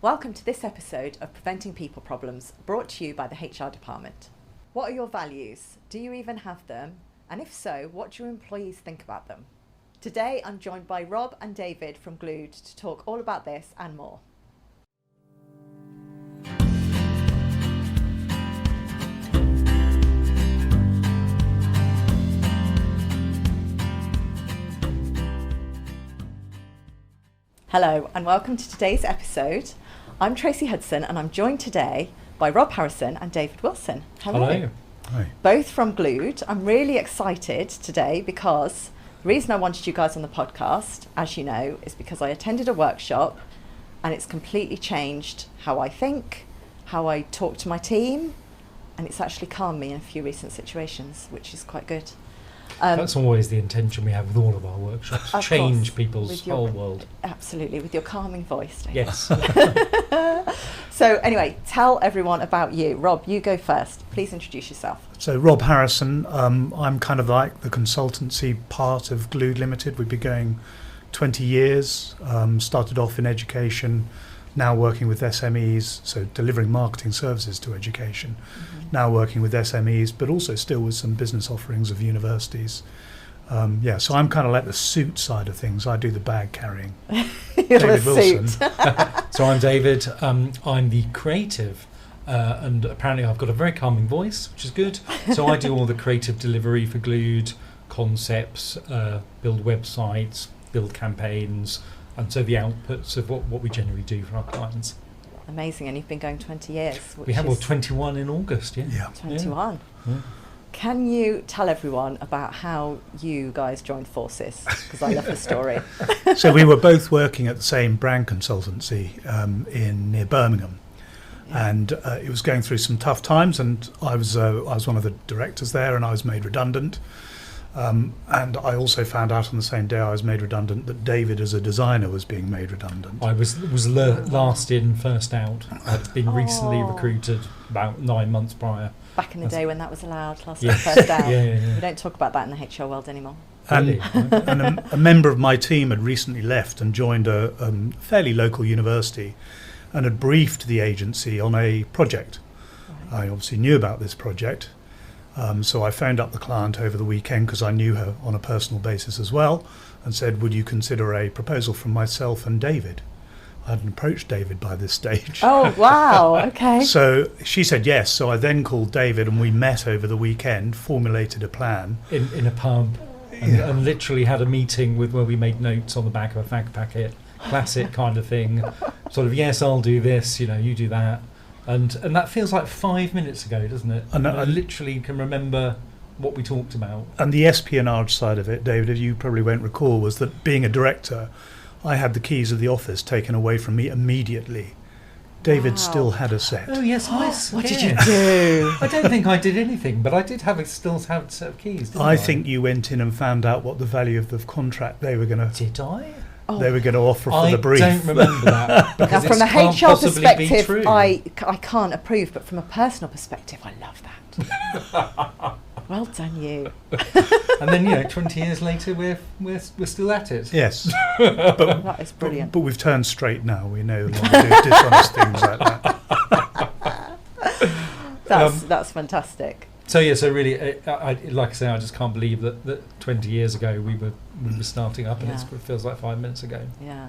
Welcome to this episode of Preventing People Problems, brought to you by the HR department. What are your values? Do you even have them? And if so, what do your employees think about them? Today, I'm joined by Rob and David from Glued to talk all about this and more. Hello and welcome to today's episode. I'm Tracey Hudson and I'm joined today by Rob Harrison and David Wilson. Hello. Hi. Both from Glued. I'm really excited today because the reason I wanted you guys on the podcast, as you know, is because I attended a workshop and it's completely changed how I think, how I talk to my team, and it's actually calmed me in a few recent situations, which is quite good. That's always the intention we have with all of our workshops, change people's whole world. Absolutely, with your calming voice, David. Yes. So anyway, tell everyone about you. Rob, you go first. Please introduce yourself. So Rob Harrison, I'm kind of like the consultancy part of Glued Limited. We've been going 20 years, started off in education, now working with SMEs, so delivering marketing services to education, now working with SMEs, but also still with some business offerings of universities. So I'm kind of like the suit side of things. I do the bag carrying. David Wilson. So I'm David. I'm the creative, and apparently I've got a very calming voice, which is good. So I do all the creative delivery for Glued, concepts, build websites, build campaigns, and so the outputs of what we generally do for our clients. Amazing, and you've been going 20 years. We have 21 in August, yeah. 21. Yeah. Can you tell everyone about how you guys joined forces? Because I love the story. So we were both working at the same brand consultancy near Birmingham, and it was going through some tough times. And I was one of the directors there, and I was made redundant. And I also found out on the same day I was made redundant that David, as a designer, was being made redundant. I was last in, first out. I'd been recently recruited about 9 months prior. Back in the day when that was allowed, last in, first out. Yeah. We don't talk about that in the HR world anymore. And a member of my team had recently left and joined a fairly local university and had briefed the agency on a project. Right. I obviously knew about this project. So I phoned up the client over the weekend because I knew her on a personal basis as well and said, would you consider a proposal from myself and David? I hadn't approached David by this stage. Oh, wow. Okay. So she said yes. So I then called David and we met over the weekend, formulated a plan. In a pub and literally had a meeting where we made notes on the back of a fag packet. Classic kind of thing. Sort of, yes, I'll do this, you do that. And that feels like 5 minutes ago, doesn't it? And I literally can remember what we talked about. And the espionage side of it, David, you probably won't recall, was that being a director, I had the keys of the office taken away from me immediately. David still had a set. Oh, yes, nice. What did you do? I don't think I did anything, but I did still have a set of keys, didn't I? I think you went in and found out what the value of the contract they were going to... Did I? They were going to offer for the brief. I don't remember that. Now, from a HR perspective, I can't approve, but from a personal perspective, I love that. Well done, you. And then, 20 years later, we're still at it. Yes, but that is brilliant. But we've turned straight now. We no longer do dishonest things like that. That's fantastic. So really, like I say, I just can't believe that 20 years ago we were starting up, and it feels like 5 minutes ago. Yeah.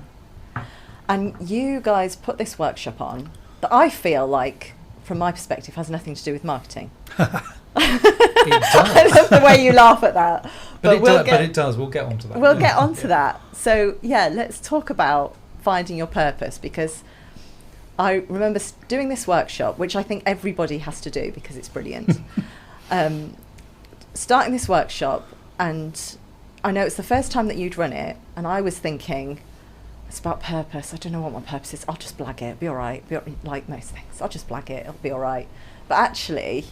And you guys put this workshop on that I feel like, from my perspective, has nothing to do with marketing. It does. I love the way you laugh at that. But it does. We'll get onto that. We'll get onto that. So let's talk about finding your purpose, because I remember doing this workshop, which I think everybody has to do because it's brilliant. Starting this workshop, and I know it's the first time that you'd run it, and I was thinking, it's about purpose. I don't know what my purpose is. I'll just blag it. It'll be all right. Like most things, I'll just blag it. It'll be all right. But actually,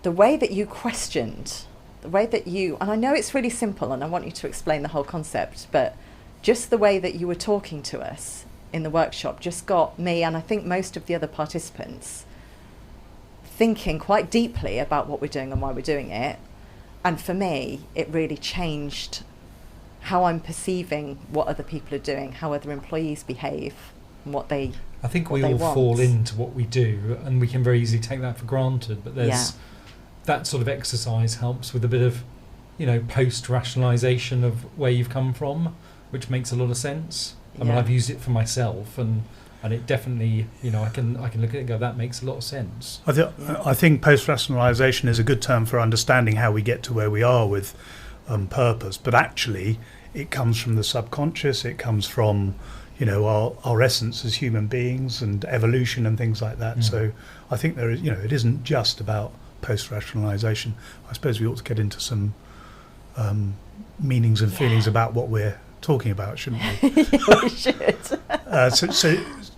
the way that you questioned, and I know it's really simple, and I want you to explain the whole concept, but just the way that you were talking to us in the workshop just got me, and I think most of the other participants, thinking quite deeply about what we're doing and why we're doing it. And for me, it really changed how I'm perceiving what other people are doing, how other employees behave. and what they. I think what we they all want. fall into what we do, and we can very easily take that for granted. But there's that sort of exercise helps with a bit of, post-rationalisation of where you've come from, which makes a lot of sense. I mean, I've used it for myself, and it definitely, I can look at it and go, that makes a lot of sense. I think post-rationalisation is a good term for understanding how we get to where we are with purpose, but actually it comes from the subconscious, it comes from our essence as human beings and evolution and things like that. So I think there is, it isn't just about post-rationalisation. I suppose we ought to get into some meanings and feelings about what we're talking about, shouldn't we? We should.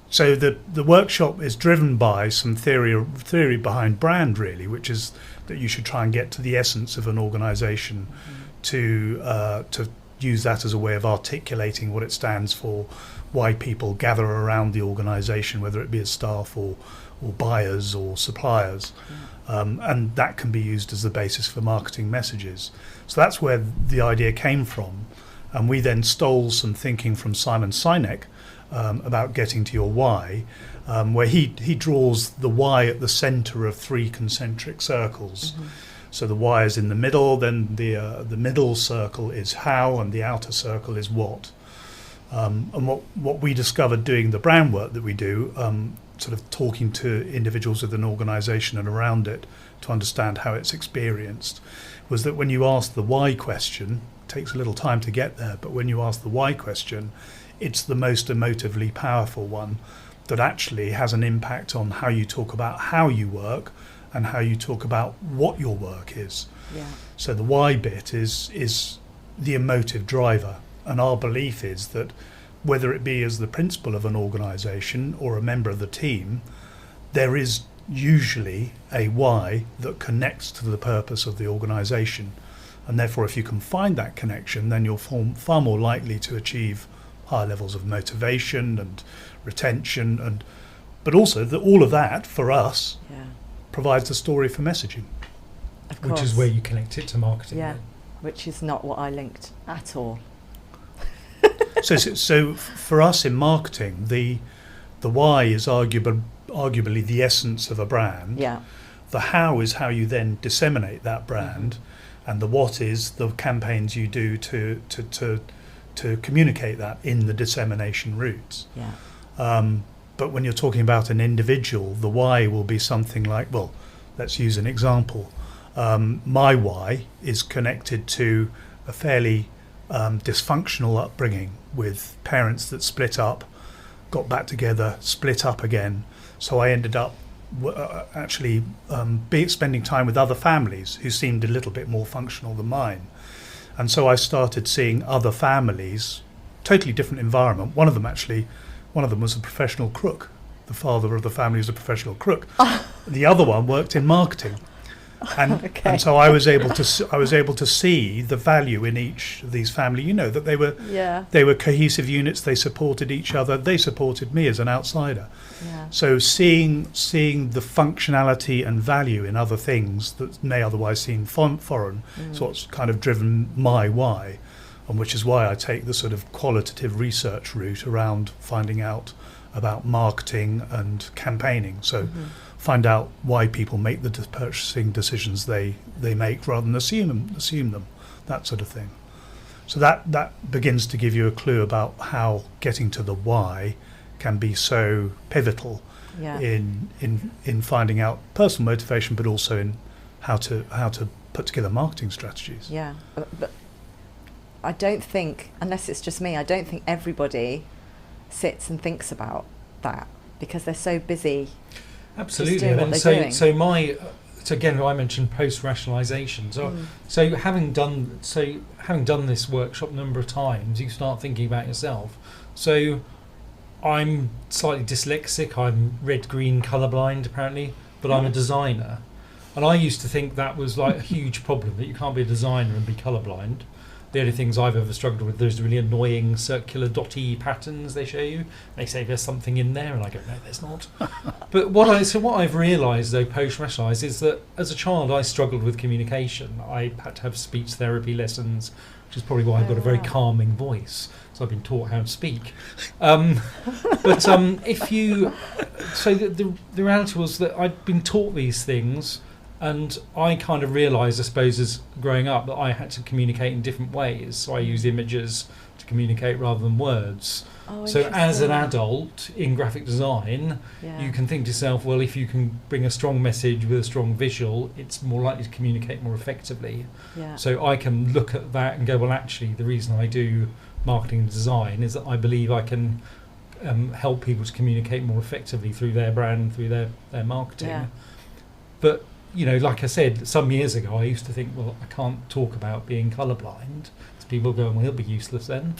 So the workshop is driven by some theory behind brand, really, which is that you should try and get to the essence of an organisation, to use that as a way of articulating what it stands for, why people gather around the organisation, whether it be as staff or buyers or suppliers, and that can be used as the basis for marketing messages. So that's where the idea came from, and we then stole some thinking from Simon Sinek about getting to your why, where he draws the why at the centre of 3 concentric circles. So the why is in the middle, then the middle circle is how, and the outer circle is what. And what we discovered doing the brand work that we do, sort of talking to individuals within an organisation and around it to understand how it's experienced, was that when you ask the why question, it takes a little time to get there, but when you ask the why question, it's the most emotively powerful one that actually has an impact on how you talk about how you work and how you talk about what your work is. Yeah. So the why bit is the emotive driver, and our belief is that whether it be as the principal of an organisation or a member of the team, there is usually a why that connects to the purpose of the organisation, and therefore if you can find that connection, then you're far more likely to achieve higher levels of motivation and retention, but also all of that for us provides the story for messaging. Of course. Which is where you connect it to marketing. Yeah, which is not what I linked at all. So for us in marketing, the why is arguably the essence of a brand. Yeah. The how is how you then disseminate that brand, and the what is the campaigns you do to communicate that in the dissemination routes. Yeah. But when you're talking about an individual, the why will be something like, well, let's use an example. My why is connected to a fairly dysfunctional upbringing with parents that split up, got back together, split up again. So I ended up actually spending time with other families who seemed a little bit more functional than mine. And so I started seeing other families, totally different environment. One of them was a professional crook. The father of the family was a professional crook. The other one worked in marketing. And so I was able to see the value in each of these families. That they were cohesive units. They supported each other. They supported me as an outsider. Yeah. So seeing the functionality and value in other things that may otherwise seem foreign is what's kind of driven my why, and which is why I take the sort of qualitative research route around finding out about marketing and campaigning. So find out why people make the purchasing decisions they make rather than assume them, that sort of thing. So that begins to give you a clue about how getting to the why can be so pivotal in finding out personal motivation, but also in how to put together marketing strategies. Yeah, but I don't think, unless it's just me, I don't think everybody sits and thinks about that because they're so busy. Absolutely, doing what and they're doing. So again, I mentioned post-rationalisation. So having done this workshop a number of times, you start thinking about yourself. So I'm slightly dyslexic. I'm red-green colourblind apparently, but I'm a designer, and I used to think that was like a huge problem, that you can't be a designer and be colourblind. The only things I've ever struggled with, those really annoying circular dotty patterns they show you. They say there's something in there, and I go, no, there's not. But what I've realised though, post-rationalised, is that as a child I struggled with communication. I had to have speech therapy lessons, which is probably why I've got a very calming voice. So I've been taught how to speak. But if you... So the reality was that I'd been taught these things, and I kind of realised, I suppose, as growing up, that I had to communicate in different ways. So I use images to communicate rather than words. Oh, so as an adult in graphic design, you can think to yourself, well, if you can bring a strong message with a strong visual, it's more likely to communicate more effectively. Yeah. So I can look at that and go, well, actually, the reason I do marketing and design is that I believe I can help people to communicate more effectively through their brand, through their marketing. Yeah. But, you know, like I said, some years ago, I used to think, well, I can't talk about being colourblind. So people go, well, he'll be useless then.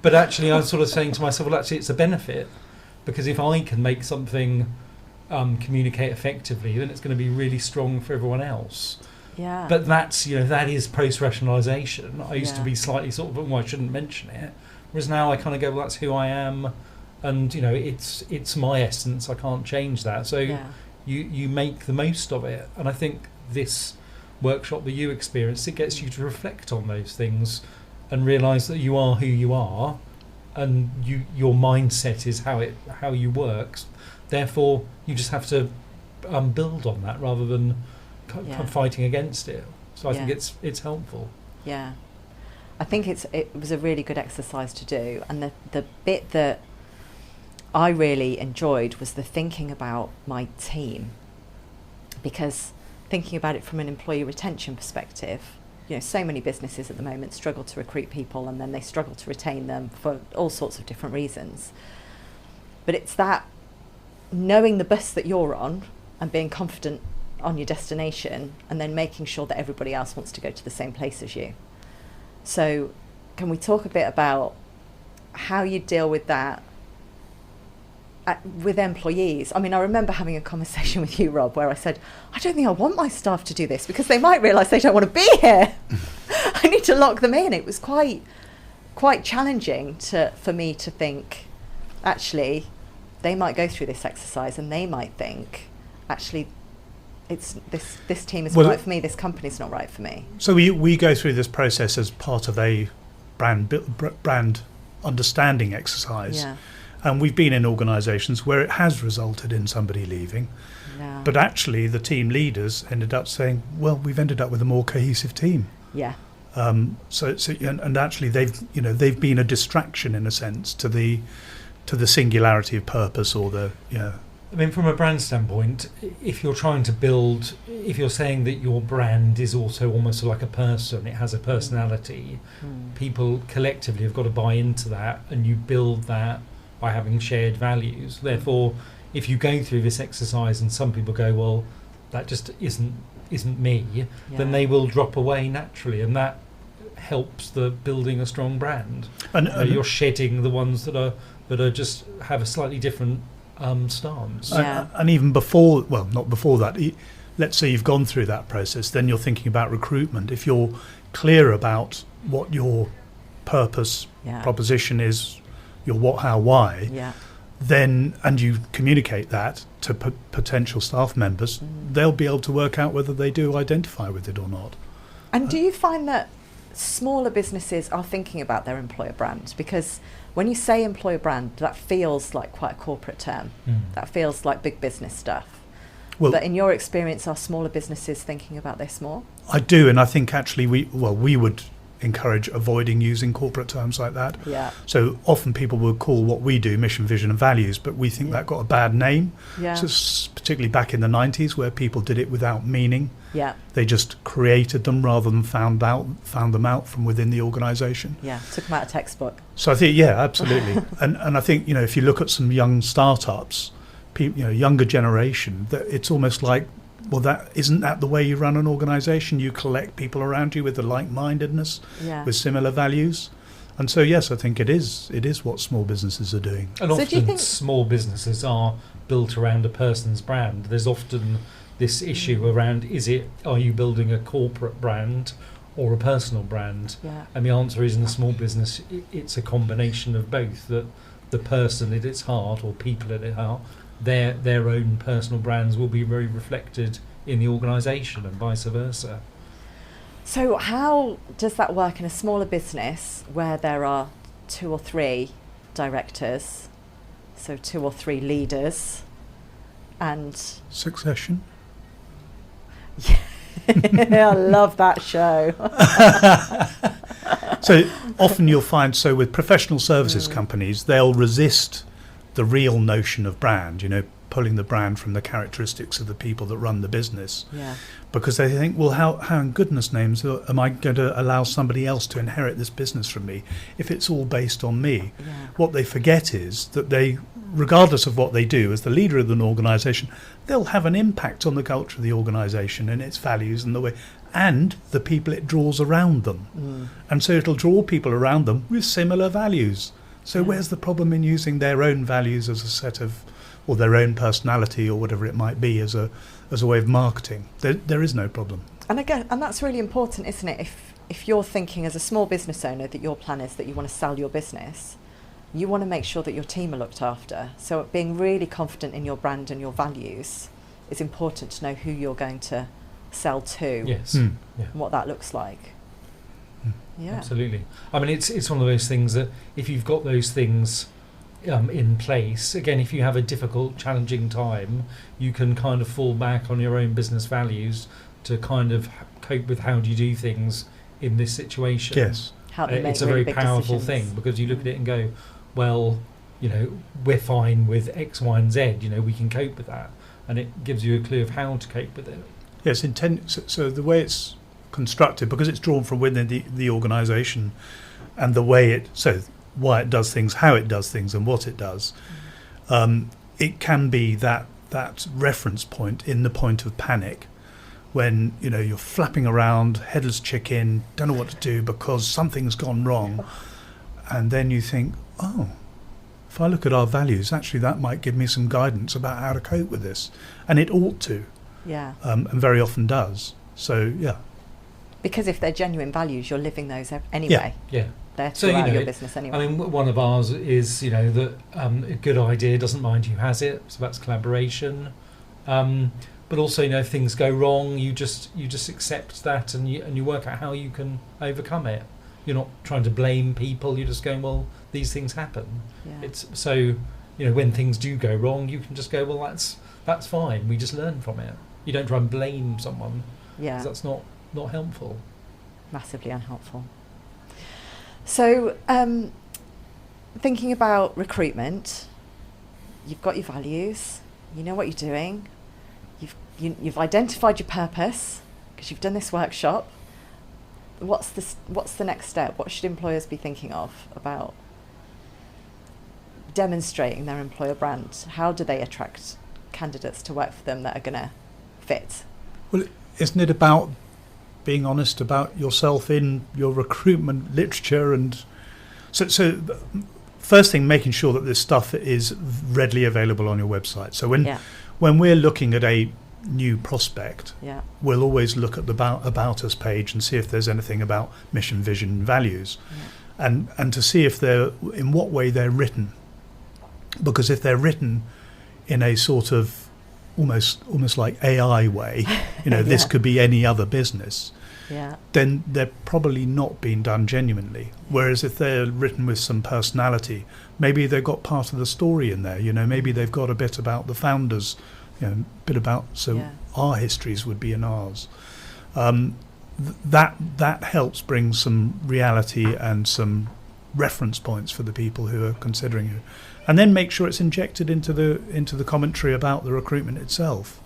But actually, I was sort of saying to myself, well, actually, it's a benefit, because if I can make something communicate effectively, then it's going to be really strong for everyone else. Yeah. But that's, you know, that is post-rationalisation. I used to Yeah. be slightly sort of, well, I shouldn't mention it. Whereas now I kind of go, well, that's who I am, and, you know, it's my essence. I can't change that. So you make the most of it. And I think this workshop that you experienced, it gets you to reflect on those things and realise that you are who you are, and your mindset is how you work. Therefore, you just have to build on that rather than fighting against it. So I think it's helpful. Yeah, I think it was a really good exercise to do, and the bit that I really enjoyed was the thinking about my team, because thinking about it from an employee retention perspective, you know, so many businesses at the moment struggle to recruit people, and then they struggle to retain them for all sorts of different reasons. But it's that knowing the bus that you're on and being confident on your destination, and then making sure that everybody else wants to go to the same place as you. So can we talk a bit about how you deal with that with employees? I mean, I remember having a conversation with you, Rob, where I said, I don't think I want my staff to do this, because they might realise they don't want to be here. I need to lock them in. It was quite challenging for me to think, actually, they might go through this exercise and they might think, actually, it's this team is right for me, this company's not right for me. So we go through this process as part of a brand understanding exercise. Yeah. And we've been in organisations where it has resulted in somebody leaving. Yeah. But actually the team leaders ended up saying, well, we've ended up with a more cohesive team. Yeah. So and actually they've been a distraction in a sense to the singularity of purpose, or the I mean, from a brand standpoint, if you're trying to build, if you're saying that your brand is also almost like a person, it has a personality, people collectively have got to buy into that, and you build that by having shared values. Therefore, if you go through this exercise and some people go, well, that just isn't me, then they will drop away naturally, and that helps the building a strong brand. And you're shedding the ones that are just have a slightly different stance. And even before, well, not before that, let's say you've gone through that process, then you're thinking about recruitment. If you're clear about what your purpose proposition is, your what, how, why, then, and you communicate that to potential staff members, they'll be able to work out whether they do identify with it or not. And do you find that smaller businesses are thinking about their employer brand? Because when you say employer brand, that feels like quite a corporate term. That feels like big business stuff. Well, but in your experience, are smaller businesses thinking about this more? I do, and I think actually we would encourage avoiding using corporate terms like that. Yeah. So often people would call what we do mission, vision and values, but we think that got a bad name. Yeah. So particularly back in the 90s, where people did it without meaning. Yeah. They just created them rather than found them out from within the organisation. Yeah, took them out of textbook. So I think, absolutely. and I think, if you look at some young startups, younger generation, that it's almost like, well, isn't that the way you run an organisation? You collect people around you with the like-mindedness, with similar values. And so, yes, I think it is what small businesses are doing. And so often small businesses are built around a person's brand. There's often this issue around, are you building a corporate brand or a personal brand? Yeah. And the answer is, in a small business, it's a combination of both. That the person at its heart, or people at its heart, their own personal brands will be very reflected in the organisation, and vice versa. So how does that work in a smaller business where there are 2 or 3 directors, so 2 or 3 leaders, and Succession. I love that show. So often you'll find, so with professional services companies, they'll resist the real notion of brand, pulling the brand from the characteristics of the people that run the business. Yeah. Because they think, well, how in goodness names am I going to allow somebody else to inherit this business from me if it's all based on me? Yeah. What they forget is that they, regardless of what they do, as the leader of an organisation, they'll have an impact on the culture of the organisation and its values and the way, and the people it draws around them. And so it'll draw people around them with similar values. So where's the problem in using their own values as a set of, or their own personality or whatever it might be as a way of marketing? There is no problem. And again, and that's really important, isn't it? If you're thinking as a small business owner that your plan is that you want to sell your business, you want to make sure that your team are looked after. So being really confident in your brand and your values is important to know who you're going to sell to. Yes. Mm. Yeah. And what that looks like. Yeah. Absolutely. I mean, it's one of those things that if you've got those things in place, again, if you have a difficult, challenging time, you can kind of fall back on your own business values to kind of cope with how do you do things in this situation. Yes. How to make It's a really very big powerful decisions. thing, because you look at it and go, well, we're fine with X, Y, and Z. We can cope with that, and it gives you a clue of how to cope with it. Yes, so the way it's constructed, because it's drawn from within the organisation, and the way why it does things, how it does things, and what it does, it can be that reference point in the point of panic, when you're flapping around, headless chicken, don't know what to do because something's gone wrong, and then you think, oh, if I look at our values, actually that might give me some guidance about how to cope with this, and it ought to. Yeah. And very often does. So, yeah. Because if they're genuine values, you're living those anyway. Yeah. They're So, throughout your business anyway. I mean, one of ours is, that a good idea doesn't mind who has it, so that's collaboration. But also, if things go wrong, you just accept that, and you work out how you can overcome it. You're not trying to blame people. You're just going, well, these things happen. Yeah. It's so, when things do go wrong, you can just go, well, that's fine. We just learn from it. You don't try and blame someone. Yeah. 'Cause that's not helpful. Massively unhelpful. So, thinking about recruitment, you've got your values, you know what you're doing, you've identified your purpose because you've done this workshop. What's the next step? What should employers be thinking of about demonstrating their employer brand? How do they attract candidates to work for them that are going to fit? Well, isn't it about being honest about yourself in your recruitment literature? And so first thing, making sure that this stuff is readily available on your website. So when we're looking at a new prospect, we'll always look at the about us page and see if there's anything about mission, vision, and values, and to see if in what way they're written. Because if they're written in a sort of almost like AI way, this could be any other business, then they're probably not being done genuinely. Whereas if they're written with some personality, maybe they've got part of the story in there, maybe they've got a bit about the founders, a bit about, our histories would be in ours. That helps bring some reality and some reference points for the people who are considering it. And then make sure it's injected into the commentary about the recruitment itself.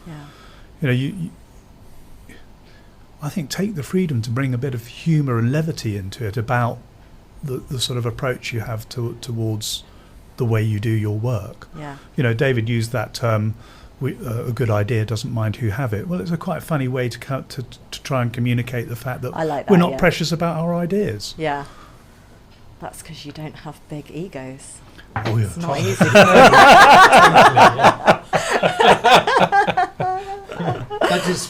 I think take the freedom to bring a bit of humour and levity into it about the sort of approach you have towards the way you do your work. David used that term, a good idea doesn't mind who have it. Well, it's a quite funny way to try and communicate the fact that we're not precious about our ideas. Yeah, that's because you don't have big egos. Oh, yeah. It's not easy. That just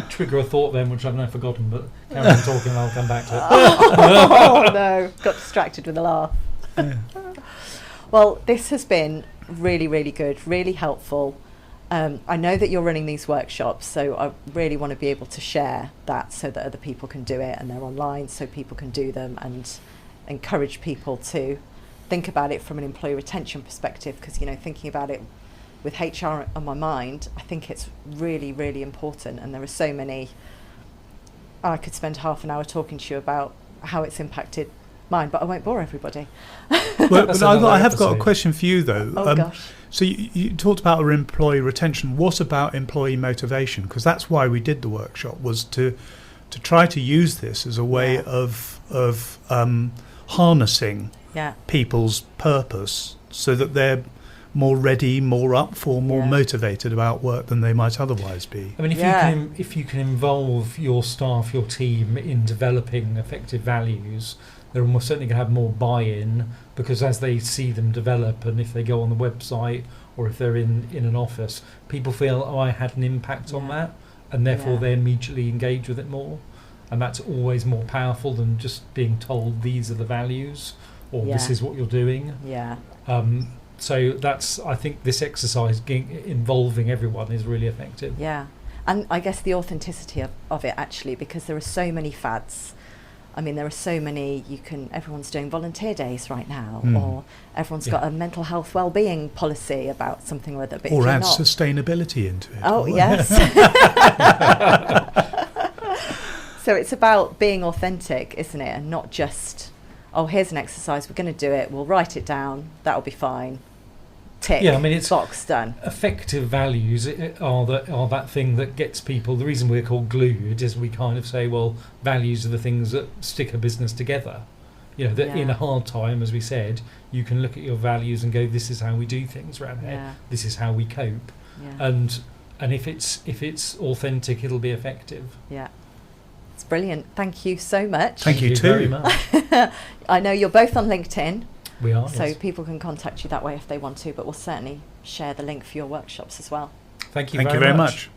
trigger a thought then, which I've now forgotten, but carry on talking and I'll come back to it. Oh no, got distracted with a laugh. Yeah. Well, this has been really, really good, really helpful. I know that you're running these workshops, so I really want to be able to share that so that other people can do it, and they're online so people can do them, and encourage people to think about it from an employee retention perspective, because, you know, thinking about it with HR on my mind, I think it's really, really important. And there are so many, I could spend half an hour talking to you about how it's impacted mine, but I won't bore everybody. But I have got a question for you, though. Oh, gosh. So you talked about our employee retention. What about employee motivation? Because that's why we did the workshop, was to try to use this as a way of harnessing people's purpose so that they're more ready, more up for, more motivated about work than they might otherwise be. I mean, if you can involve your staff, your team in developing effective values, they're almost certainly going to have more buy-in, because as they see them develop, and if they go on the website or if they're in an office, people feel, oh, I had an impact on that, and therefore they immediately engage with it more. And that's always more powerful than just being told these are the values, or this is what you're doing. Yeah. So that's, I think this exercise involving everyone is really effective. Yeah. And I guess the authenticity of it, actually, because there are so many fads. I mean, there are so many, everyone's doing volunteer days right now, or everyone's got a mental health well-being policy about something or other. But or add sustainability into it. Oh, yes. So it's about being authentic, isn't it? And not just, oh, here's an exercise, we're going to do it, we'll write it down, that'll be fine. Tick, I mean, it's box done. Effective values are that thing that gets people. The reason we're called Glued is we kind of say, well, values are the things that stick a business together. You know, that in a hard time, as we said, you can look at your values and go, this is how we do things around here. This is how we cope. Yeah. And if it's authentic, it'll be effective. Yeah. It's brilliant. Thank you so much. Thank you too. Very much. I know you're both on LinkedIn. We are. So yes. people can contact you that way if they want to, but we'll certainly share the link for your workshops as well. Thank you very much.